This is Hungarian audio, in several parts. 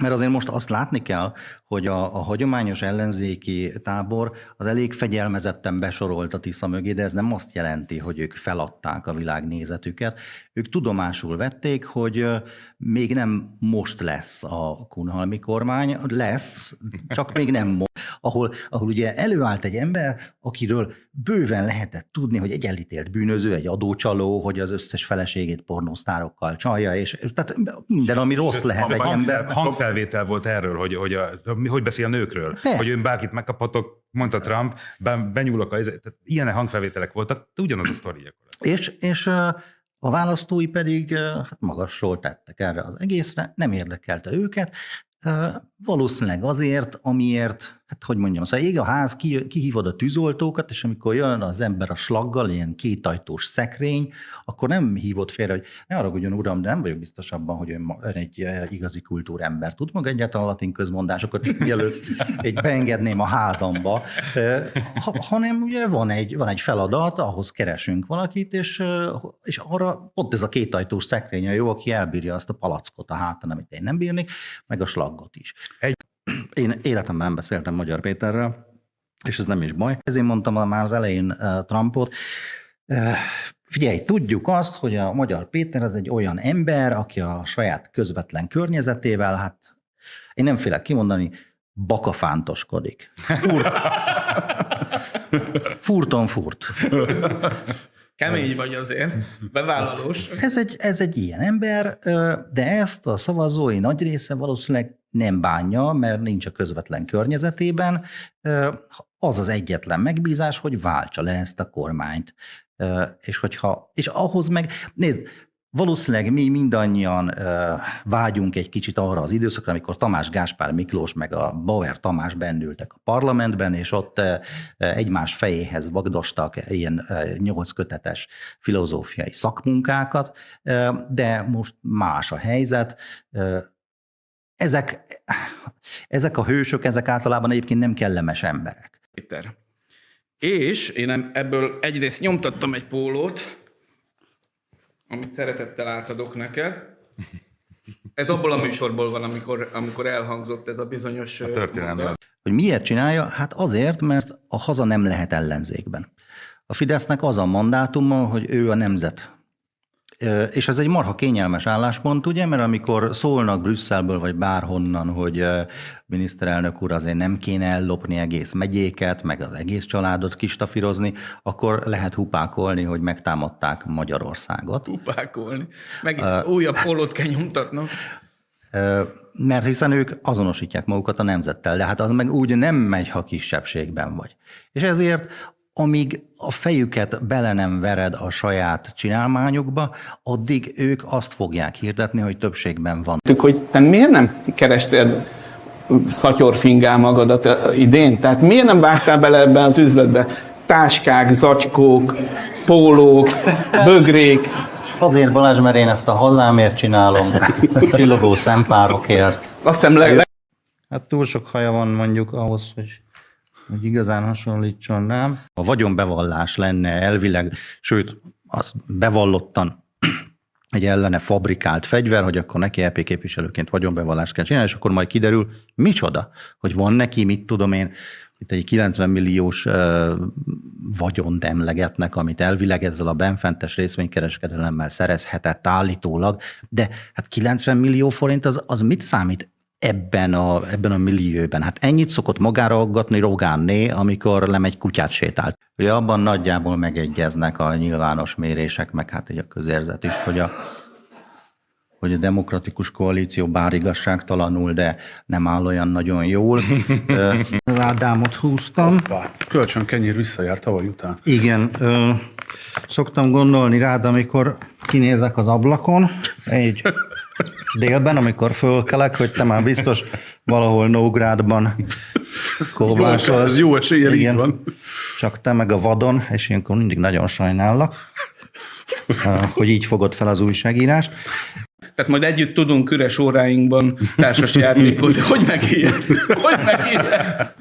Mert azért most azt látni kell, hogy a hagyományos ellenzéki tábor az elég fegyelmezetten besorolt a Tisza mögé, de ez nem azt jelenti, hogy ők feladták a világnézetüket. Ők tudomásul vették, hogy még nem most lesz a kunhalmi kormány, lesz, csak még nem most. Ahol ugye előállt egy ember, akiről bőven lehetett tudni, hogy egy elítélt bűnöző, egy adócsaló, hogy az összes feleségét pornósztárokkal csalja, és tehát minden, ami rossz lehet egy ember. Hangfelvétel volt erről, hogy beszél a nőkről, hogy ön bárkit megkaphatok, mondta Trump, benyúlok tehát ilyen hangfelvételek voltak, de ugyanaz a sztori gyakorlatilag. És a választói pedig hát magasról tettek erre az egészre, nem érdekelte őket, valószínűleg azért, amiért, hát hogy mondjam, szóval ég a ház, kihívod a tűzoltókat, és amikor jön az ember a slaggal, ilyen kétajtós szekrény, akkor nem hívod félre, hogy ne haragudjon uram, de nem vagyok biztos abban, hogy ön egy igazi kultúrember. Tud maga egyáltalán latin közmondásokat, mielőtt beengedném a házamba, hanem ugye van egy feladat, ahhoz keresünk valakit, és arra ott ez a kétajtós szekrény a jó, aki elbírja azt a palackot a hátán, amit én nem bírnék, meg a slaggot is. Én életemben nem beszéltem Magyar Péterrel, és ez nem is baj. Ezért mondtam már az elején Trumpot. Figyelj, tudjuk azt, hogy a Magyar Péter az egy olyan ember, aki a saját közvetlen környezetével, hát én nem félek kimondani, bakafántoskodik. Furton furt. Kemény vagy azért, bevállalós. Ez egy ilyen ember, de ezt a szavazói nagy része valószínűleg nem bánja, mert nincs a közvetlen környezetében. Az az egyetlen megbízás, hogy váltsa le ezt a kormányt. És ahhoz meg, nézd, valószínűleg mi mindannyian vágyunk egy kicsit arra az időszakra, amikor Tamás Gáspár Miklós meg a Bauer Tamás bennültek a parlamentben, és ott egymás fejéhez vagdostak ilyen 8 kötetes filozófiai szakmunkákat, de most más a helyzet. Ezek a hősök, ezek általában egyébként nem kellemes emberek. Péter. És én ebből egyrészt nyomtattam egy pólót, amit szeretettel átadok neked. Ez abból a műsorból van, amikor elhangzott ez a bizonyos történelem. Hogy miért csinálja? Hát azért, mert a haza nem lehet ellenzékben. A Fidesznek az a mandátuma, hogy ő a nemzet. És ez egy marha kényelmes álláspont, ugye, mert amikor szólnak Brüsszelből vagy bárhonnan, hogy miniszterelnök úr azért nem kéne ellopni egész megyéket, meg az egész családot kistafírozni, akkor lehet hupákolni, hogy megtámadták Magyarországot. Hupákolni. Meg újabb pólót kell nyomtatnom. Mert hiszen ők azonosítják magukat a nemzettel, de hát az meg úgy nem megy, ha kisebbségben vagy. És ezért amíg a fejüket bele nem vered a saját csinálmányukba, addig ők azt fogják hirdetni, hogy többségben van. Hogy te miért nem kerestél szatyorfingál magadat idén? Tehát miért nem vágtál bele ebben az üzletbe? Táskák, zacskók, pólók, bögrék. Azért, Balázs, mert én ezt a hazámért csinálom, csillogó szempárokért. Azt hiszem, Hát túl sok haja van mondjuk ahhoz, hogy igazán hasonlítson rám. A vagyonbevallás lenne elvileg, sőt, az bevallottan egy ellene fabrikált fegyver, hogy akkor neki EP képviselőként vagyonbevallást kell csinálni, és akkor majd kiderül, micsoda, hogy van neki, mit tudom én, itt egy 90 milliós vagyont emlegetnek, amit elvileg ezzel a benfentes részvénykereskedelemmel szerezhetett állítólag, de hát 90 millió forint az mit számít ebben a millióben? Hát ennyit szokott magára aggatni Rogánné, amikor lemegy kutyát sétált. Ugye abban nagyjából megegyeznek a nyilvános mérések, meg hát a közérzet is, hogy a demokratikus koalíció bár igazságtalanul, de nem áll olyan nagyon jól. Ádámot húztam. Kölcsön kenyér visszajárt tavaly után. Igen, szoktam gondolni rád, amikor kinézek az ablakon, egy délben, amikor fölkelek, hogy te már biztos valahol Nógrádban kovácsolsz. Ez jó eséllyel így van. Csak te meg a vadon, és ilyenkor mindig nagyon sajnállak, hogy így fogod fel az újságírást. Tehát majd együtt tudunk üres óráinkban társas játékozni. Hogy megijedt?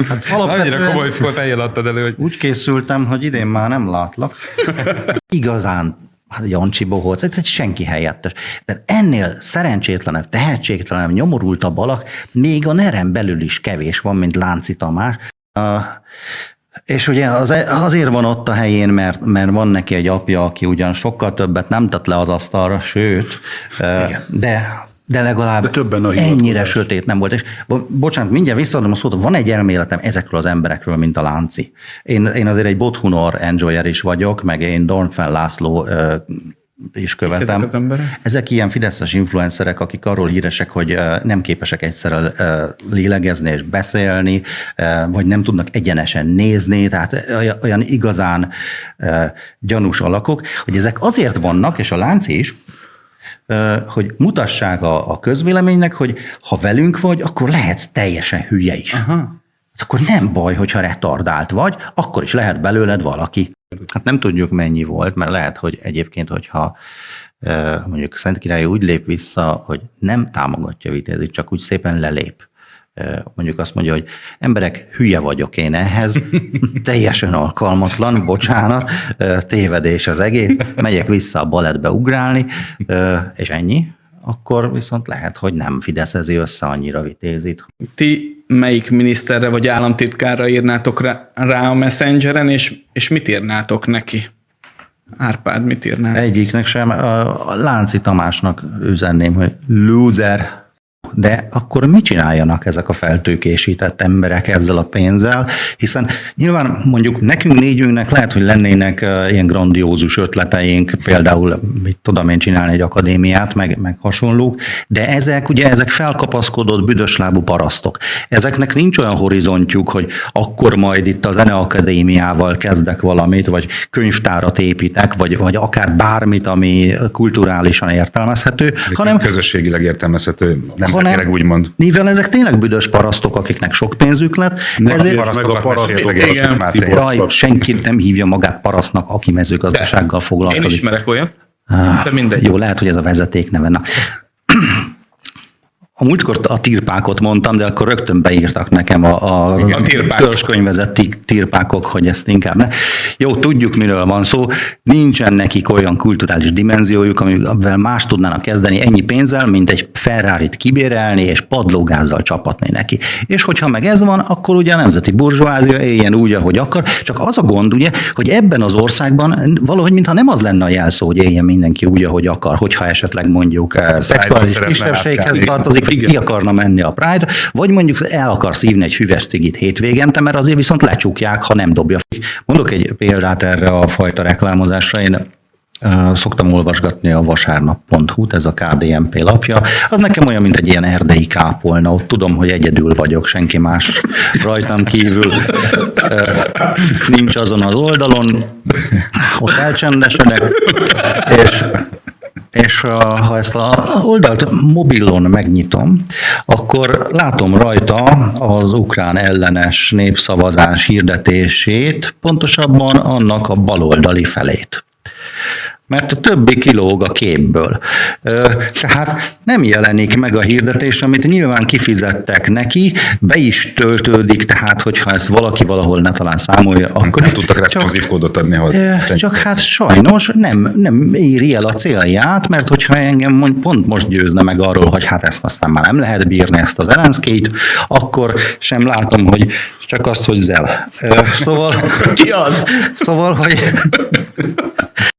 Hát Annyira komoly fejjel adtad elő, hogy... úgy készültem, hogy idén már nem látlak. Igazán Jancsi Bohóc, egy senki helyettes. De ennél szerencsétlenebb, tehetségtelenebb, nyomorultabb alak még a NER-en belül is kevés van, mint Lánci Tamás. És ugye azért van ott a helyén, mert van neki egy apja, aki ugyan sokkal többet nem tett le az asztalra, sőt, de legalább ennyire sötét nem volt. És bocsánat, mindjárt visszaadom a szót, van egy elméletem ezekről az emberekről, mint a Lánci. Én azért egy Bothunor enjoyer is vagyok, meg én Dornfell László is követem. Ezek ilyen fideszes influencerek, akik arról híresek, hogy nem képesek egyszerre lélegezni és beszélni, vagy nem tudnak egyenesen nézni, tehát olyan igazán gyanús alakok, hogy ezek azért vannak, és a Lánci is, hogy mutassák a közvéleménynek, hogy ha velünk vagy, akkor lehetsz teljesen hülye is. Aha. Akkor nem baj, hogyha retardált vagy, akkor is lehet belőled valaki. Hát nem tudjuk mennyi volt, mert lehet, hogy egyébként, hogyha mondjuk Szentkirály úgy lép vissza, hogy nem támogatja Vitézit, csak úgy szépen lelép. Mondjuk azt mondja, hogy emberek, hülye vagyok én ehhez, teljesen alkalmatlan, bocsánat, tévedés az egész, megyek vissza a balettbe ugrálni, és ennyi, akkor viszont lehet, hogy nem fideszezi össze annyira Vitézit. Ti melyik miniszterre vagy államtitkárra írnátok rá a Messengeren, és mit írnátok neki? Árpád, mit írnál? Egyiknek sem. A Lánci Tamásnak üzenném, hogy loser. De akkor mit csináljanak ezek a feltőkésített emberek ezzel a pénzzel? Hiszen nyilván mondjuk nekünk négyünknek lehet, hogy lennének ilyen grandiózus ötleteink, például mit tudom én csinálni egy akadémiát, meg hasonlók, de ezek felkapaszkodott büdöslábú parasztok. Ezeknek nincs olyan horizontjuk, hogy akkor majd itt a Zeneakadémiával kezdek valamit, vagy könyvtárat építek, vagy akár bármit, ami kulturálisan értelmezhető, hanem közösségileg értelmezhető. Hanem, mivel ezek tényleg büdös parasztok, akiknek sok pénzük lett, ezért meg a parasztok. senki nem hívja magát parasztnak, aki mezőgazdasággal foglalkozik. Én ismerek olyan, de mindegy. Jó, lehet, hogy ez a vezeték neve. Na. A múltkor a tirpákot mondtam, de akkor rögtön beírtak nekem a törzskönyvezett tirpákok, hogy ezt inkább ne. Jó, tudjuk, miről van szó. Nincsen nekik olyan kulturális dimenziójuk, amivel más tudnának kezdeni ennyi pénzzel, mint egy Ferrarit kibérelni, és padlógázzal csapatni neki. És hogyha meg ez van, akkor ugye a nemzeti burzsóázia éljen úgy, ahogy akar. Csak az a gond, ugye, hogy ebben az országban valahogy mintha nem az lenne a jelszó, hogy éljen mindenki úgy, ahogy akar, hogyha esetleg mondjuk szexuális kisebbséghez tartozik, ki akarna menni a Pride, vagy mondjuk el akar szívni egy hüves cigit hétvégente, mert azért viszont lecsukják, ha nem dobja. Mondok egy példát erre a fajta reklámozásra. Én szoktam olvasgatni a vasárnap.hu-t, ez a KDNP lapja. Az nekem olyan, mint egy ilyen erdei kápolna. Ott tudom, hogy egyedül vagyok, senki más rajtam kívül nincs azon az oldalon. Ott elcsendesedek, és ha ezt az oldalt mobilon megnyitom, akkor látom rajta az ukrán ellenes népszavazás hirdetését, pontosabban annak a baloldali felét. Mert a többi kilóg a képből. Tehát nem jelenik meg a hirdetés, amit nyilván kifizettek neki, be is töltődik, tehát hogyha ezt valaki valahol ne talán számolja, akkor nem tudtak responsív kódot adni hozzá. Csak hát sajnos nem éri el a célját, mert hogyha engem pont most győzne meg arról, hogy hát ezt aztán már nem lehet bírni, ezt az Zelenszkijt, akkor sem látom, hogy csak azt, hogy Zel. Szóval... Ki az? Szóval, hogy...